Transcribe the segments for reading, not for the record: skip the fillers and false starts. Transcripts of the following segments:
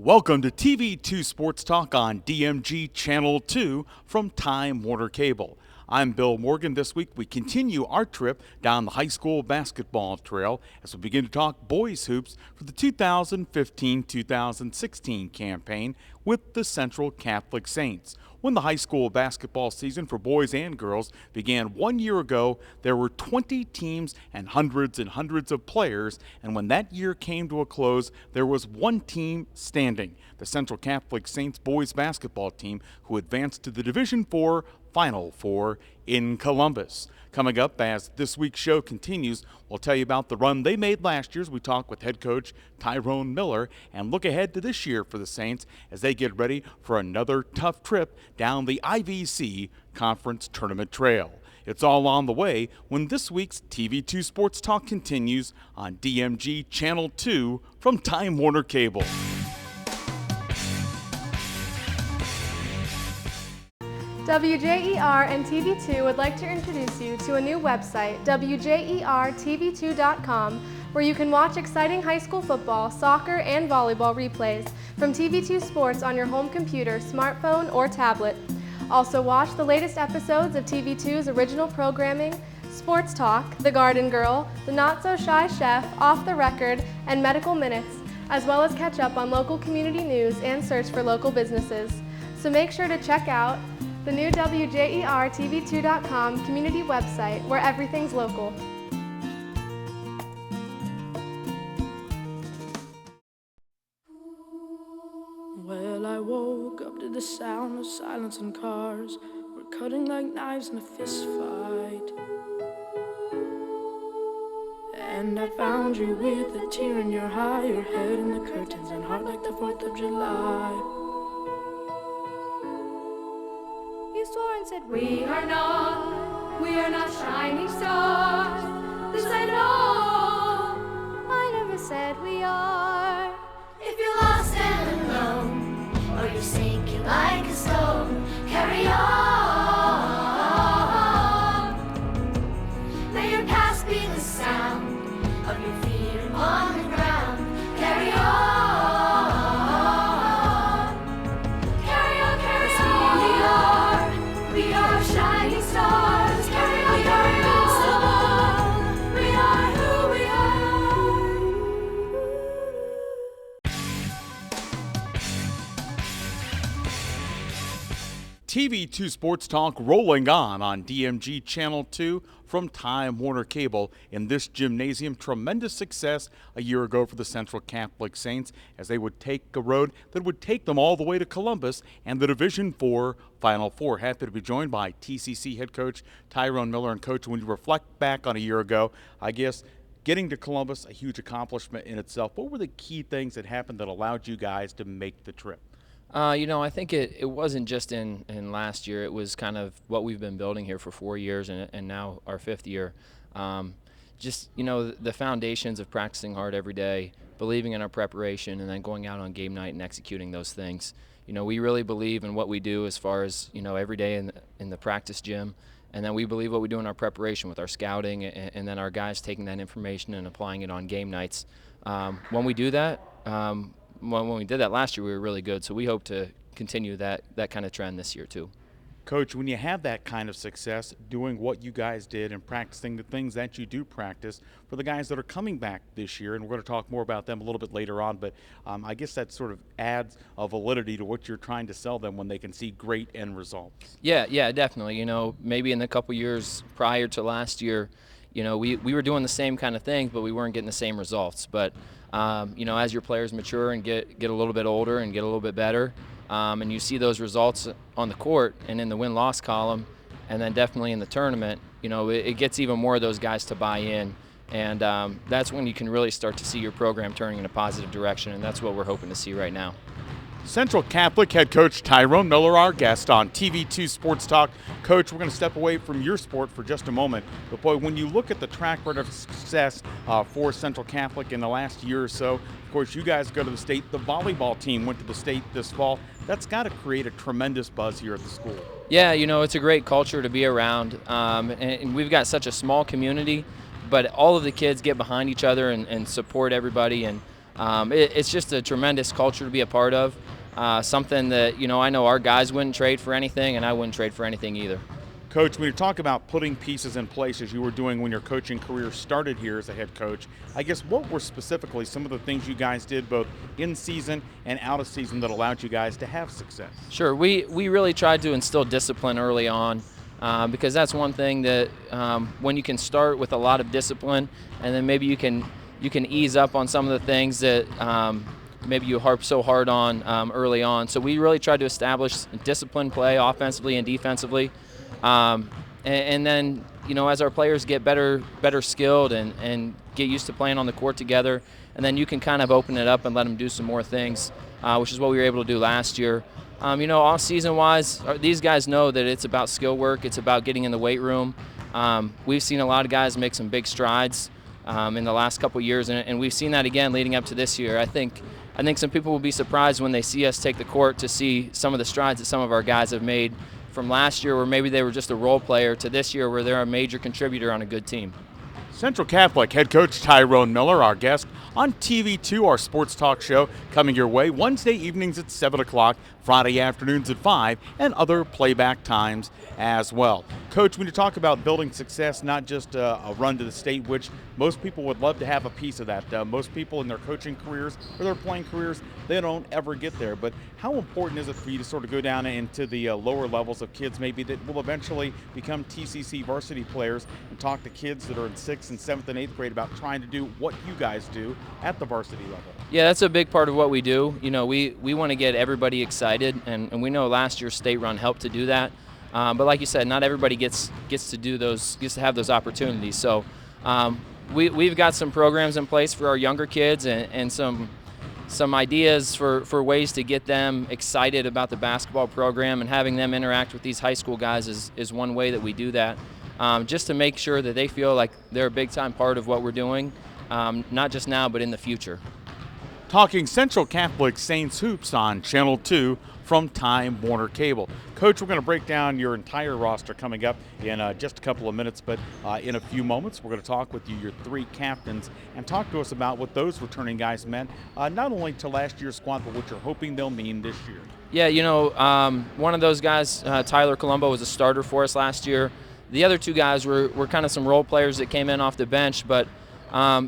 Welcome to TV2 Sports Talk on DMG Channel 2 from Time Warner Cable. I'm Bill Morgan. This week we continue our trip down the high school basketball trail as we begin to talk boys hoops for the 2015-2016 campaign with the Central Catholic Saints. When the high school basketball season for boys and girls began 1 year ago, there were 20 teams and hundreds of players, and when that year came to a close, there was one team standing, the Central Catholic Saints boys basketball team, who advanced to the Division IV Final Four in Columbus. Coming up as this week's show continues, we'll tell you about the run they made last year as we talk with head coach Tyrone Miller and look ahead to this year for the Saints as they get ready for another tough trip down the IVC Conference Tournament Trail. It's all on the way when this week's TV2 Sports Talk continues on DMG Channel 2 from Time Warner Cable. WJER and TV2 would like to introduce you to a new website, WJERTV2.com, where you can watch exciting high school football, soccer, and volleyball replays from TV2 Sports on your home computer, smartphone, or tablet. Also watch the latest episodes of TV2's original programming, Sports Talk, The Garden Girl, The Not So Shy Chef, Off the Record, and Medical Minutes, as well as catch up on local community news and search for local businesses. So make sure to check out the new WJERTV2.com community website where everything's local. Well, I woke up to the sound of silence and cars. We're cutting like knives in a fist fight. And I found you with a tear in your eye, your head in the curtains and heart like the 4th of July. Swore and said, we are not shining stars. This I know, I never said we are. If you're lost and alone, or you're sinking like a stone, carry on. May your past be the sound of your feet upon the ground. Carry on. We are shining stars, carry on, we are who we are. TV2 Sports Talk rolling on DMG Channel 2 from Time Warner Cable in this gymnasium. Tremendous success a year ago for the Central Catholic Saints as they would take a road that would take them all the way to Columbus and the Division IV Final Four. Happy to be joined by TCC head coach Tyrone Miller. And coach, when you reflect back on a year ago, I guess getting to Columbus, a huge accomplishment in itself. What were the key things that happened that allowed you guys to make the trip? I think it wasn't just in last year. It was kind of what we've been building here for 4 years and now our 5th year. The foundations of practicing hard every day, believing in our preparation, and then going out on game night and executing those things. We really believe in what we do as far as, every day in the practice gym. And then we believe what we do in our preparation with our scouting and then our guys taking that information and applying it on game nights. When we do that, when we did that last year, we were really good, so we hope to continue that kind of trend this year too. Coach, when you have that kind of success doing what you guys did and practicing the things that you do practice, for the guys that are coming back this year, and we're going to talk more about them a little bit later on, but I guess that sort of adds a validity to what you're trying to sell them when they can see great end results. Yeah, definitely. Maybe in the couple years prior to last year, we were doing the same kind of things, but we weren't getting the same results. But as your players mature and get a little bit older and get a little bit better, and you see those results on the court and in the win-loss column, and then definitely in the tournament, it gets even more of those guys to buy in. And that's when you can really start to see your program turning in a positive direction, and that's what we're hoping to see right now. Central Catholic head coach Tyrone Miller, our guest on TV2 Sports Talk. Coach, we're going to step away from your sport for just a moment. But boy, when you look at the track record of success for Central Catholic in the last year or so, of course, you guys go to the state. The volleyball team went to the state this fall. That's got to create a tremendous buzz here at the school. Yeah, it's a great culture to be around. And we've got such a small community, but all of the kids get behind each other and support everybody. And It's just a tremendous culture to be a part of. Something that, I know our guys wouldn't trade for anything, and I wouldn't trade for anything either. Coach, when you talk about putting pieces in place as you were doing when your coaching career started here as a head coach, I guess what were specifically some of the things you guys did both in season and out of season that allowed you guys to have success? Sure, we really tried to instill discipline early on, because that's one thing that when you can start with a lot of discipline, and then maybe you can ease up on some of the things that maybe you harp so hard on early on. So we really tried to establish disciplined play offensively and defensively. And then, as our players get better skilled and get used to playing on the court together, and then you can kind of open it up and let them do some more things, which is what we were able to do last year. Off season-wise, these guys know that it's about skill work. It's about getting in the weight room. We've seen a lot of guys make some big strides in the last couple of years, and we've seen that again leading up to this year. I think some people will be surprised when they see us take the court to see some of the strides that some of our guys have made from last year, where maybe they were just a role player, to this year where they're a major contributor on a good team. Central Catholic head coach Tyrone Miller, our guest on TV2, our sports talk show, coming your way Wednesday evenings at 7 o'clock, Friday afternoons at 5, and other playback times as well. Coach, when you talk about building success, not just a run to the state, which most people would love to have a piece of that. Most people in their coaching careers or their playing careers, they don't ever get there. But how important is it for you to sort of go down into the lower levels of kids maybe that will eventually become TCC varsity players and talk to kids that are in 6th and 7th and 8th grade about trying to do what you guys do at the varsity level? Yeah, that's a big part of what we do. We want to get everybody excited, and we know last year's state run helped to do that. But like you said, not everybody gets to have those opportunities. So we've got some programs in place for our younger kids, and some ideas for ways to get them excited about the basketball program, and having them interact with these high school guys is one way that we do that, just to make sure that they feel like they're a big-time part of what we're doing, not just now but in the future. Talking Central Catholic Saints hoops on Channel 2 from Time Warner Cable. Coach, we're going to break down your entire roster coming up in just a couple of minutes, but in a few moments we're going to talk with you, your 3 captains, and talk to us about what those returning guys meant, not only to last year's squad, but what you're hoping they'll mean this year. Yeah, one of those guys, Tyler Colombo, was a starter for us last year. The other 2 guys were kind of some role players that came in off the bench, but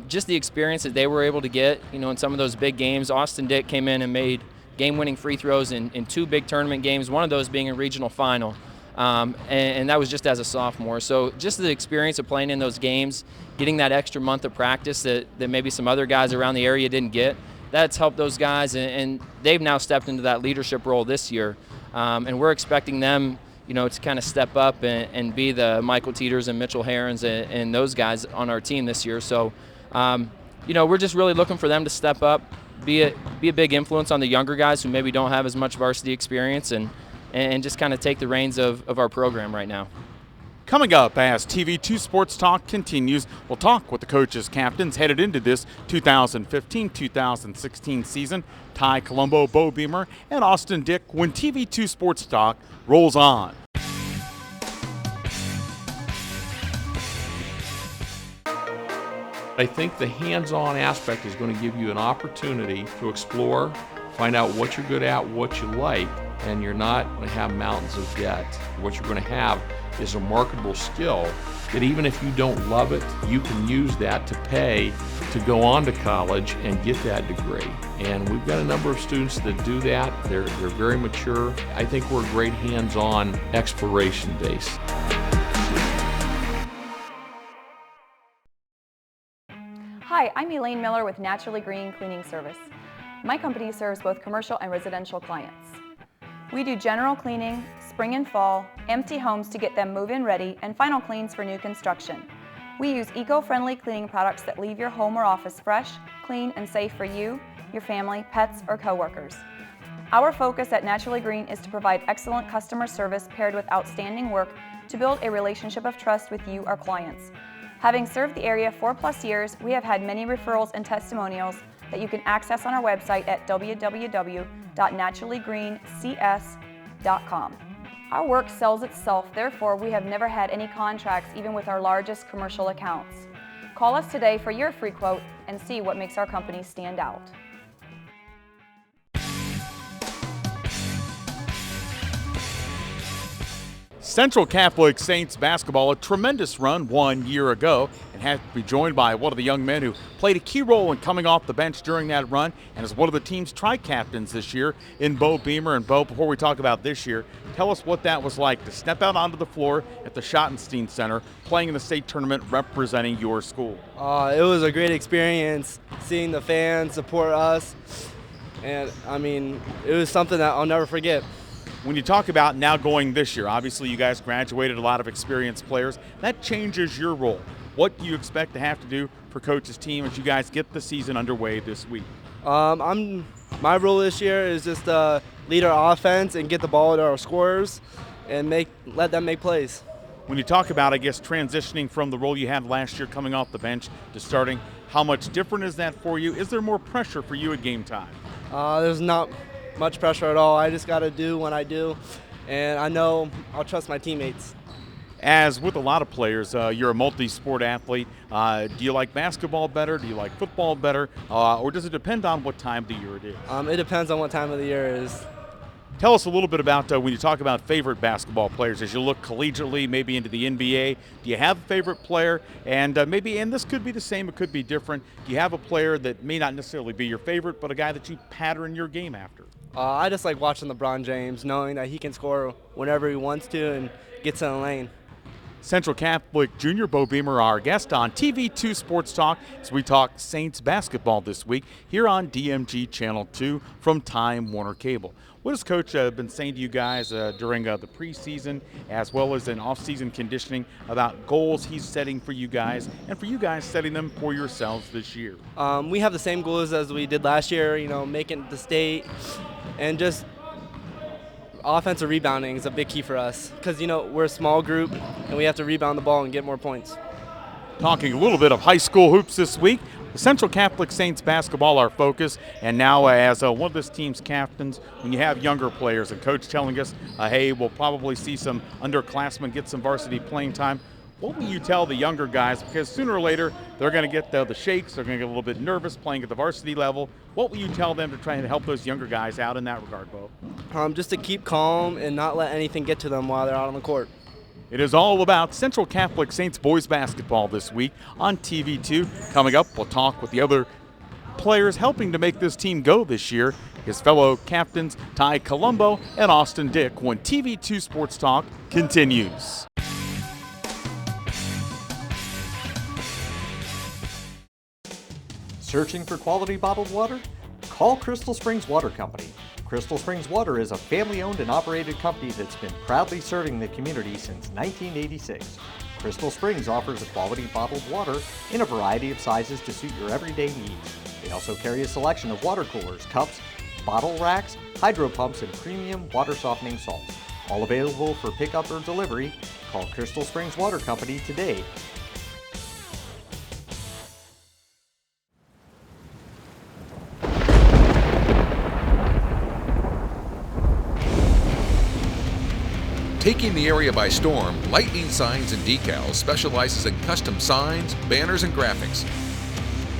just the experience that they were able to get, in some of those big games. Austin Dick came in and made game-winning free throws in 2 big tournament games, one of those being a regional final, and that was just as a sophomore. So just the experience of playing in those games, getting that extra month of practice that maybe some other guys around the area didn't get, that's helped those guys, and they've now stepped into that leadership role this year, and we're expecting them to kind of step up and be the Michael Teeters and Mitchell Herons and those guys on our team this year. So, we're just really looking for them to step up, be a big influence on the younger guys who maybe don't have as much varsity experience, and just kind of take the reins of our program right now. Coming up as TV2 Sports Talk continues, we'll talk with the coaches, captains headed into this 2015-2016 season, Ty Colombo, Bo Beamer, and Austin Dick, when TV2 Sports Talk rolls on. I think the hands-on aspect is going to give you an opportunity to explore, find out what you're good at, what you like, and you're not going to have mountains of debt. What you're going to have is a marketable skill that even if you don't love it, you can use that to pay to go on to college and get that degree. And we've got a number of students that do that. They're very mature. I think we're a great hands-on exploration base. Hi, I'm Elaine Miller with Naturally Green Cleaning Service. My company serves both commercial and residential clients. We do general cleaning, spring and fall, empty homes to get them move-in ready, and final cleans for new construction. We use eco-friendly cleaning products that leave your home or office fresh, clean, and safe for you, your family, pets, or coworkers. Our focus at Naturally Green is to provide excellent customer service paired with outstanding work to build a relationship of trust with you, our clients. Having served the area 4+ years, we have had many referrals and testimonials that you can access on our website at www.naturallygreencs.com. Our work sells itself, therefore we have never had any contracts even with our largest commercial accounts. Call us today for your free quote and see what makes our company stand out. Central Catholic Saints basketball, a tremendous run 1 year ago, and had to be joined by one of the young men who played a key role in coming off the bench during that run and is one of the team's tri-captains this year in Bo Beamer. And Bo, before we talk about this year, tell us what that was like to step out onto the floor at the Schottenstein Center, playing in the state tournament representing your school. It was a great experience seeing the fans support us, and I mean, it was something that I'll never forget. When you talk about now going this year, obviously you guys graduated a lot of experienced players. That changes your role. What do you expect to have to do for Coach's team as you guys get the season underway this week? My role this year is just to lead our offense and get the ball to our scorers and let them make plays. When you talk about, I guess, transitioning from the role you had last year coming off the bench to starting, how much different is that for you? Is there more pressure for you at game time? There's not much pressure at all. I just got to do what I do, and I know I'll trust my teammates. As with a lot of players, you're a multi-sport athlete. Do you like basketball better? Do you like football better? Or does it depend on what time of the year it is? It depends on what time of the year it is. Tell us a little bit about when you talk about favorite basketball players as you look collegiately, maybe into the NBA. Do you have a favorite player? And and this could be the same, it could be different. Do you have a player that may not necessarily be your favorite, but a guy that you pattern your game after? I just like watching LeBron James, knowing that he can score whenever he wants to and gets in the lane. Central Catholic Junior Bo Beamer, our guest on TV2 Sports Talk, as we talk Saints basketball this week here on DMG Channel 2 from Time Warner Cable. What has Coach been saying to you guys during the preseason as well as in off-season conditioning about goals he's setting for you guys and for you guys setting them for yourselves this year? We have the same goals as we did last year, making the state, and just offensive rebounding is a big key for us because, we're a small group and we have to rebound the ball and get more points. Talking a little bit of high school hoops this week, the Central Catholic Saints basketball our focus, and now as one of this team's captains, when you have younger players and Coach telling us, hey, we'll probably see some underclassmen get some varsity playing time, what will you tell the younger guys? Because sooner or later, they're going to get the shakes, they're going to get a little bit nervous playing at the varsity level. What will you tell them to try and help those younger guys out in that regard, Bo? Just to keep calm and not let anything get to them while they're out on the court. It is all about Central Catholic Saints boys basketball this week on TV2. Coming up, we'll talk with the other players helping to make this team go this year, his fellow captains Ty Colombo and Austin Dick, when TV2 Sports Talk continues. Searching for quality bottled water? Call Crystal Springs Water Company. Crystal Springs Water is a family-owned and operated company that's been proudly serving the community since 1986. Crystal Springs offers a quality bottled water in a variety of sizes to suit your everyday needs. They also carry a selection of water coolers, cups, bottle racks, hydro pumps, and premium water softening salts. All available for pickup or delivery. Call Crystal Springs Water Company today. Taking the area by storm, Lightning Signs and Decals specializes in custom signs, banners, and graphics.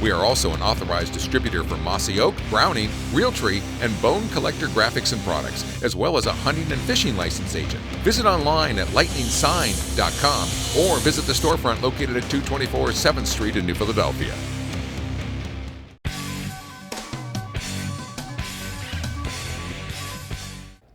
We are also an authorized distributor for Mossy Oak, Browning, Realtree, and Bone Collector graphics and products, as well as a hunting and fishing license agent. Visit online at lightningsign.com or visit the storefront located at 224 7th Street in New Philadelphia.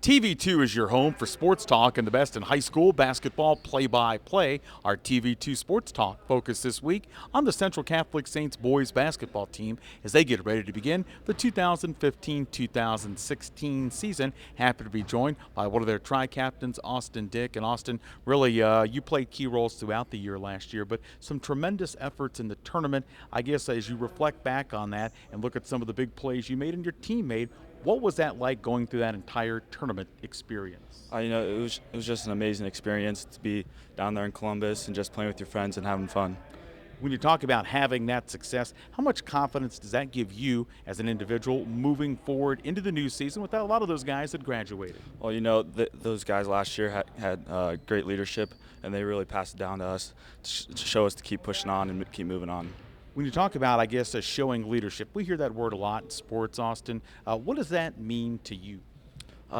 TV2 is your home for sports talk and the best in high school basketball play-by-play. Our TV2 Sports Talk focus this week on the Central Catholic Saints boys basketball team as they get ready to begin the 2015-2016 season. Happy to be joined by one of their tri-captains, Austin Dick. And Austin, really, you played key roles throughout the year last year, but some tremendous efforts in the tournament. I guess as you reflect back on that and look at some of the big plays you made and your team made, what was that like going through that entire tournament experience? It was just an amazing experience to be down there in Columbus and just playing with your friends and having fun. When you talk about having that success, how much confidence does that give you as an individual moving forward into the new season with a lot of those guys that graduated? Well, those guys last year had great leadership, and they really passed it down to us to show us to keep pushing on and keep moving on. When you talk about, I guess, showing leadership, we hear that word a lot in sports, Austin. What does that mean to you?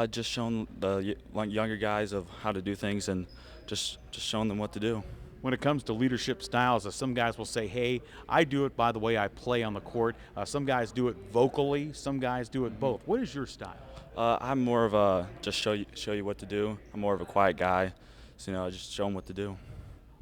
Just showing the younger guys of how to do things and just showing them what to do. When it comes to leadership styles, some guys will say, hey, I do it by the way I play on the court. Some guys do it vocally. Some guys do it both. What is your style? I'm more of a just show you what to do. I'm more of a quiet guy, so just show them what to do.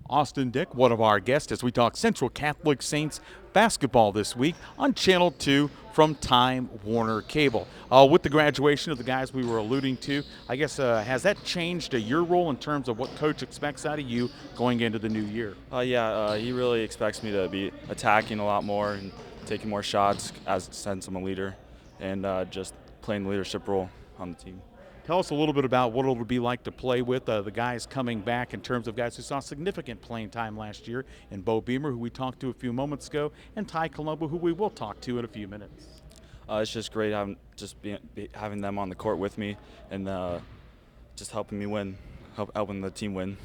Austin Dick, one of our guests, as we talk Central Catholic Saints basketball this week on Channel 2 from Time Warner Cable. With the graduation of the guys we were alluding to, I guess, has that changed your role in terms of what Coach expects out of you going into the new year? He really expects me to be attacking a lot more and taking more shots since I'm a leader and just playing the leadership role on the team. Tell us a little bit about what it'll be like to play with the guys coming back in terms of guys who saw significant playing time last year in Bo Beamer, who we talked to a few moments ago, and Ty Colombo, who we will talk to in a few minutes. It's just great having them on the court with me and just helping me win, helping the team win.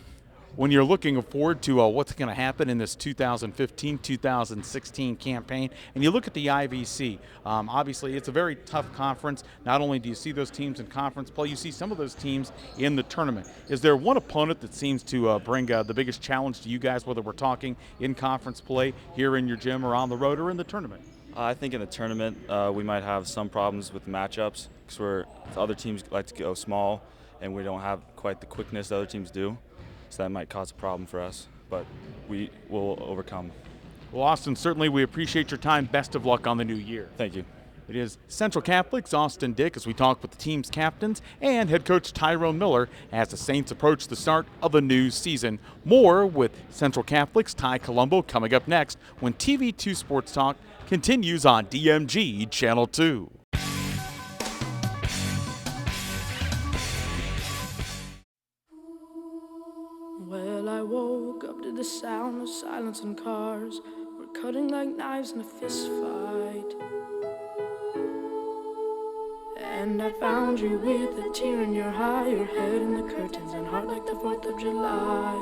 When you're looking forward to what's going to happen in this 2015-2016 campaign, and you look at the IVC, obviously it's a very tough conference. Not only do you see those teams in conference play, you see some of those teams in the tournament. Is there one opponent that seems to bring the biggest challenge to you guys, whether we're talking in conference play, here in your gym, or on the road, or in the tournament? I think in the tournament we might have some problems with matchups because other teams like to go small, and we don't have quite the quickness that other teams do. So that might cause a problem for us, but we will overcome. Well, Austin, certainly we appreciate your time. Best of luck on the new year. Thank you. It is Central Catholic's Austin Dick as we talk with the team's captains and head coach Tyrone Miller as the Saints approach the start of the new season. More with Central Catholic's Ty Colombo coming up next when TV2 Sports Talk continues on DMG Channel 2. Well, I woke up to the sound of silence and cars. We're cutting like knives in a fist fight. And I found you with a tear in your eye, your head in the curtains and heart like the 4th of July.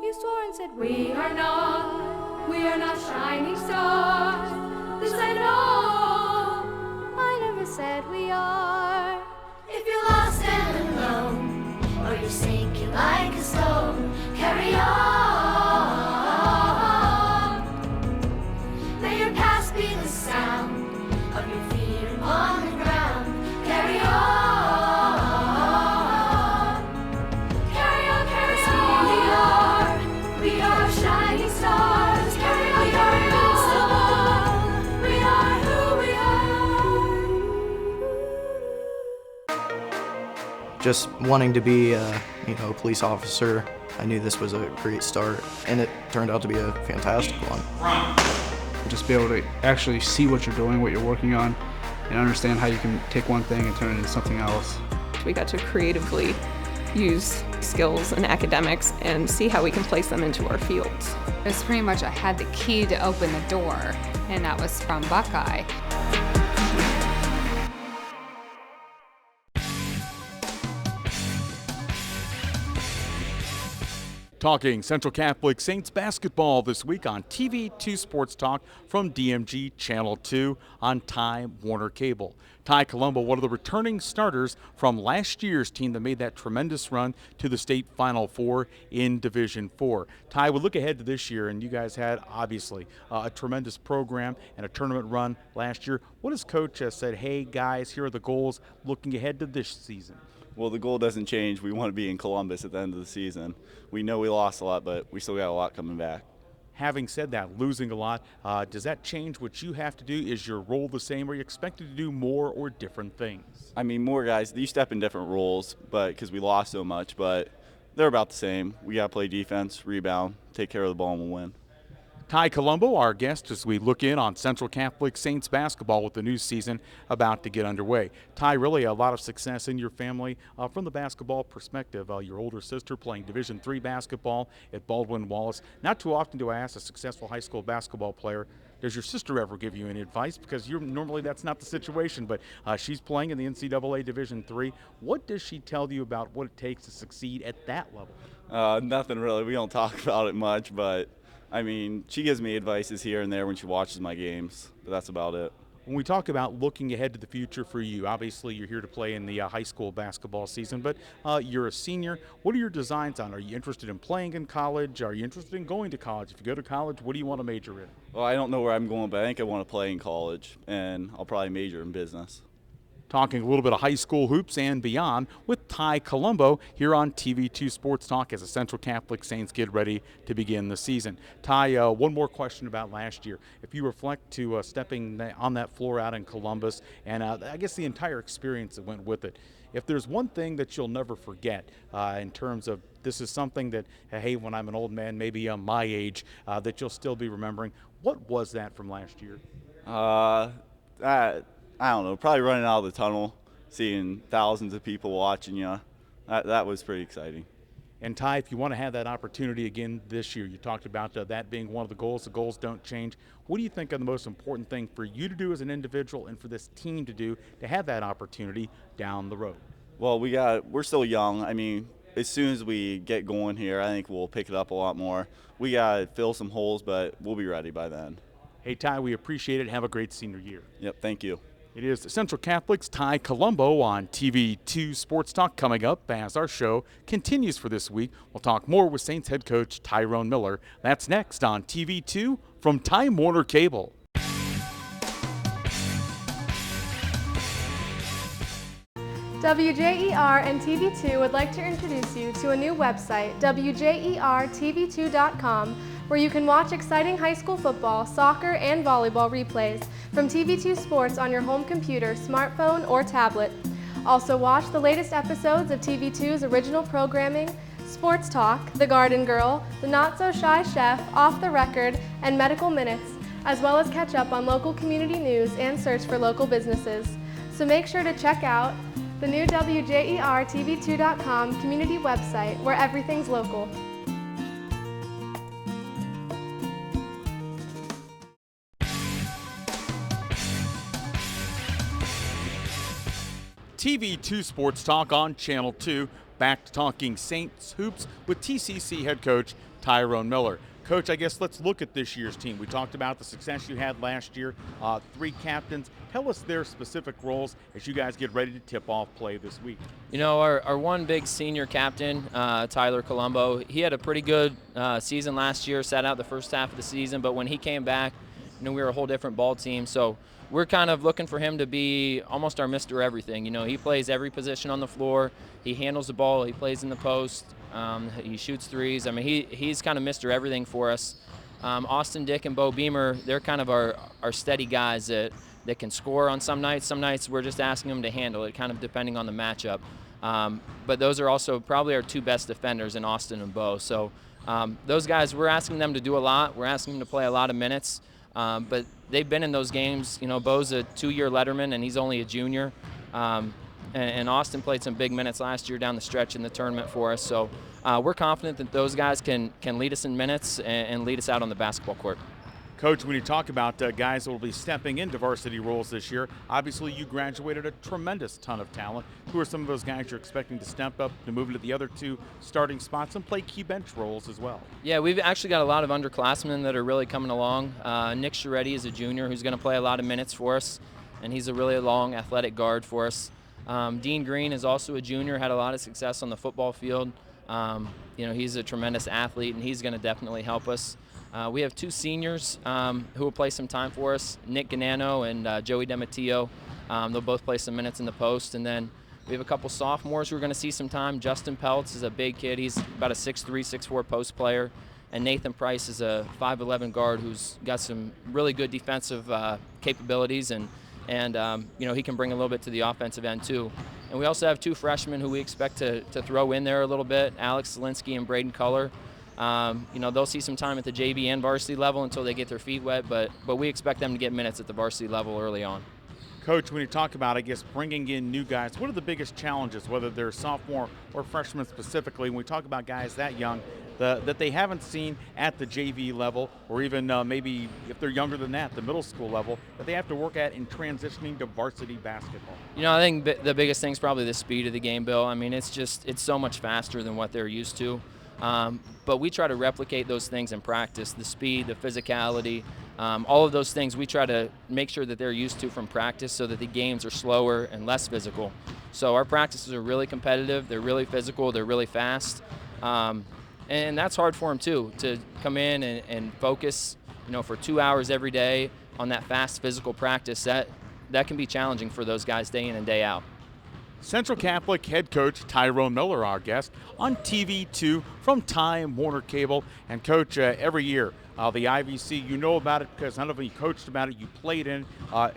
You swore and said, we are not shining stars. This I know, I never said we are. If you're lost and alone, or you're sinking like a stone, carry on. May your past be the sound of your feet upon the ground. Carry on. Carry on, carry on. We are shining stars. Carry on, carry on. We are who we are. Just wanting to be a police officer, I knew this was a great start, and it turned out to be a fantastic one. Just be able to actually see what you're doing, what you're working on, and understand how you can take one thing and turn it into something else. We got to creatively use skills and academics and see how we can place them into our fields. It was pretty much I had the key to open the door, and that was from Buckeye. Talking Central Catholic Saints basketball this week on TV2 Sports Talk from DMG Channel 2 on Time Warner Cable. Ty Colombo, one of the returning starters from last year's team that made that tremendous run to the state Final Four in Division 4. Ty, we look ahead to this year, and you guys had, obviously, a tremendous program and a tournament run last year. What has Coach said, hey, guys, here are the goals looking ahead to this season? Well, the goal doesn't change. We want to be in Columbus at the end of the season. We know we lost a lot, but we still got a lot coming back. Having said that, losing a lot, does that change what you have to do? Is your role the same? Are you expected to do more or different things? I mean, more guys, you step in different roles, but because we lost so much, but they're about the same. We got to play defense, rebound, take care of the ball, and we'll win. Ty Colombo, our guest, as we look in on Central Catholic Saints basketball with the new season about to get underway. Ty, really a lot of success in your family from the basketball perspective. Your older sister playing Division III basketball at Baldwin-Wallace. Not too often do I ask a successful high school basketball player, does your sister ever give you any advice? Because normally that's not the situation, but she's playing in the NCAA Division III. What does she tell you about what it takes to succeed at that level? Nothing really. We don't talk about it much, but I mean, she gives me advices here and there when she watches my games, but that's about it. When we talk about looking ahead to the future for you, obviously you're here to play in the high school basketball season, but you're a senior. What are your designs on? Are you interested in playing in college? Are you interested in going to college? If you go to college, what do you want to major in? Well, I don't know where I'm going, but I think I want to play in college, and I'll probably major in business. Talking a little bit of high school hoops and beyond with Ty Colombo here on TV2 Sports Talk as the Central Catholic Saints get ready to begin the season. Ty, one more question about last year. If you reflect to stepping on that floor out in Columbus and I guess the entire experience that went with it, if there's one thing that you'll never forget in terms of this is something that, hey, when I'm an old man, maybe my age, that you'll still be remembering, what was that from last year? I don't know, probably running out of the tunnel, seeing thousands of people watching you. That was pretty exciting. And Ty, if you want to have that opportunity again this year, you talked about that being one of the goals. The goals don't change. What do you think are the most important thing for you to do as an individual and for this team to do to have that opportunity down the road? Well, we're still young. I mean, as soon as we get going here, I think we'll pick it up a lot more. We got to fill some holes, but we'll be ready by then. Hey, Ty, we appreciate it. Have a great senior year. Yep, thank you. It is Central Catholic's Ty Colombo on TV2 Sports Talk coming up as our show continues for this week. We'll talk more with Saints head coach Tyrone Miller. That's next on TV2 from Time Warner Cable. WJER and TV2 would like to introduce you to a new website, WJERTV2.com, where you can watch exciting high school football, soccer, and volleyball replays from TV2 Sports on your home computer, smartphone, or tablet. Also watch the latest episodes of TV2's original programming, Sports Talk, The Garden Girl, The Not So Shy Chef, Off the Record, and Medical Minutes, as well as catch up on local community news and search for local businesses. So make sure to check out the new WJERTV2.com community website where everything's local. TV2 Sports Talk on Channel 2. Back to talking Saints hoops with TCC head coach Tyrone Miller. Coach, I guess let's look at this year's team. We talked about the success you had last year, 3 captains. Tell us their specific roles as you guys get ready to tip off play this week. You know, our one big senior captain, Tyler Colombo, he had a pretty good season last year, sat out the first half of the season, but when he came back, you know, we were a whole different ball team. So we're kind of looking for him to be almost our Mr. Everything. You know, he plays every position on the floor. He handles the ball. He plays in the post. He shoots threes. I mean, he's kind of Mr. Everything for us. Austin Dick and Bo Beamer, they're kind of our steady guys that can score on some nights. Some nights we're just asking them to handle it, kind of depending on the matchup. But those are also probably our 2 best defenders in Austin and Bo. So those guys, we're asking them to do a lot. We're asking them to play a lot of minutes. But they've been in those games. You know, Bo's a 2-year letterman, and he's only a junior. And Austin played some big minutes last year down the stretch in the tournament for us. So we're confident that those guys can lead us in minutes and lead us out on the basketball court. Coach, when you talk about guys that will be stepping into varsity roles this year, obviously you graduated a tremendous ton of talent. Who are some of those guys you're expecting to step up to move into the other 2 starting spots and play key bench roles as well? Yeah, we've actually got a lot of underclassmen that are really coming along. Nick Scheretti is a junior who's going to play a lot of minutes for us, and he's a really long athletic guard for us. Dean Green is also a junior, had a lot of success on the football field. You know, he's a tremendous athlete, and he's going to definitely help us. We have 2 seniors who will play some time for us, Nick Ganano and Joey Dematillo. They'll both play some minutes in the post. And then we have a couple sophomores who are going to see some time. Justin Peltz is a big kid. He's about a 6'3", 6'4" post player. And Nathan Price is a 5'11" guard who's got some really good defensive capabilities. And you know, he can bring a little bit to the offensive end too. And we also have 2 freshmen who we expect to throw in there a little bit, Alex Zielinski and Braden Culler. You know, they'll see some time at the JV and varsity level until they get their feet wet, but we expect them to get minutes at the varsity level early on. Coach, when you talk about, I guess, bringing in new guys, what are the biggest challenges, whether they're sophomore or freshmen specifically, when we talk about guys that young, that they haven't seen at the JV level, or even maybe if they're younger than that, the middle school level, that they have to work at in transitioning to varsity basketball? You know, I think the biggest thing is probably the speed of the game, Bill. I mean, it's so much faster than what they're used to. But we try to replicate those things in practice, the speed, the physicality, all of those things we try to make sure that they're used to from practice so that the games are slower and less physical. So our practices are really competitive, they're really physical, they're really fast. And that's hard for them too, to come in and focus, you know, for 2 hours every day on that fast physical practice. That can be challenging for those guys day in and day out. Central Catholic head coach Tyrone Miller, our guest, on TV2 from Time Warner Cable. And Coach, every year, the IVC, you know about it because not only you coached about it, you played in.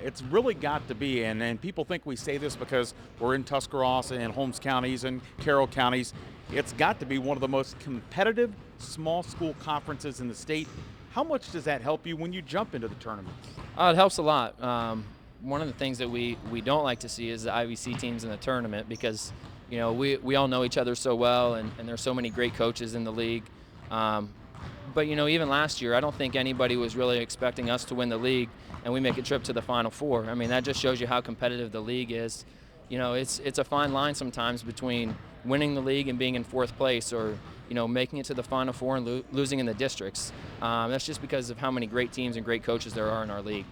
It's really got to be, and people think we say this because we're in Tuscarawas and Holmes counties and Carroll counties. It's got to be one of the most competitive small school conferences in the state. How much does that help you when you jump into the tournament? It helps a lot. One of the things that we don't like to see is the IVC teams in the tournament because, you know, we all know each other so well, and there's so many great coaches in the league. But, you know, even last year, I don't think anybody was really expecting us to win the league, and we make a trip to the Final Four. I mean, that just shows you how competitive the league is. You know, it's a fine line sometimes between winning the league and being in fourth place, or, you know, making it to the Final Four and losing in the districts. That's just because of how many great teams and great coaches there are in our league.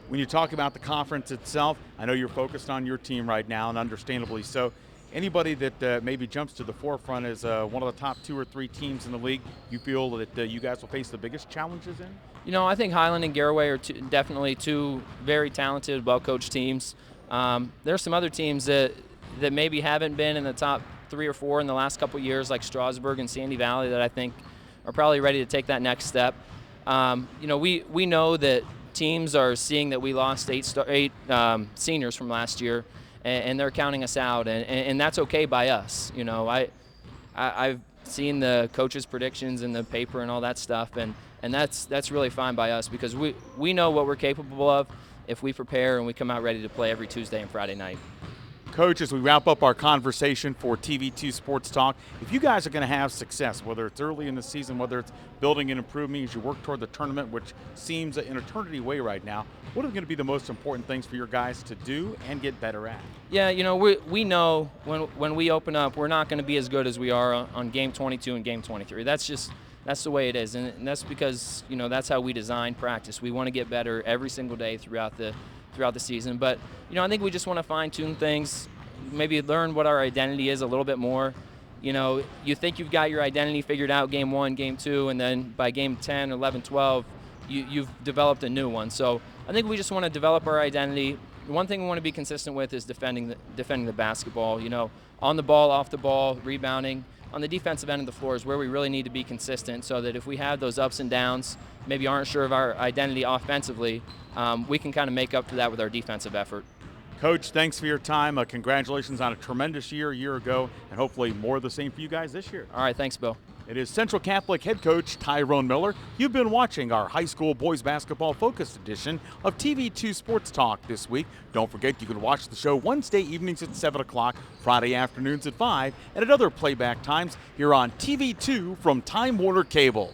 When you talk about the conference itself, I know you're focused on your team right now, and understandably so. Anybody that maybe jumps to the forefront as one of the top 2 or 3 teams in the league, you feel that you guys will face the biggest challenges in? You know, I think Highland and Garaway are definitely 2 very talented, well-coached teams. There's some other teams that maybe haven't been in the top 3 or 4 in the last couple of years, like Strasburg and Sandy Valley, that I think are probably ready to take that next step. You know, we know that teams are seeing that we lost 8 seniors from last year, and they're counting us out, and that's okay by us. You know, I've seen the coaches' predictions in the paper and all that stuff, and that's really fine by us because we know what we're capable of if we prepare and we come out ready to play every Tuesday and Friday night. Coach, as we wrap up our conversation for TV2 Sports Talk, if you guys are going to have success, whether it's early in the season, whether it's building and improving as you work toward the tournament, which seems an eternity away right now, what are going to be the most important things for your guys to do and get better at? Yeah, you know, we know when we open up, we're not going to be as good as we are on game 22 and game 23. That's the way it is, and that's because, you know, that's how we design practice. We want to get better every single day throughout the season. But, you know, I think we just want to fine-tune things, maybe learn what our identity is a little bit more. You know, you think you've got your identity figured out game 1, game 2, and then by game 10, 11, 12, you've developed a new one. So I think we just want to develop our identity. One thing we want to be consistent with is defending the basketball. You know, on the ball, off the ball, rebounding. On the defensive end of the floor is where we really need to be consistent so that if we have those ups and downs, maybe aren't sure of our identity offensively, we can kind of make up for that with our defensive effort. Coach, thanks for your time. Congratulations on a tremendous year a year ago, and hopefully more of the same for you guys this year. All right, thanks, Bill. It is Central Catholic head coach Tyrone Miller. You've been watching our high school boys basketball focused edition of TV2 Sports Talk this week. Don't forget you can watch the show Wednesday evenings at 7 o'clock, Friday afternoons at 5, and at other playback times here on TV2 from Time Warner Cable.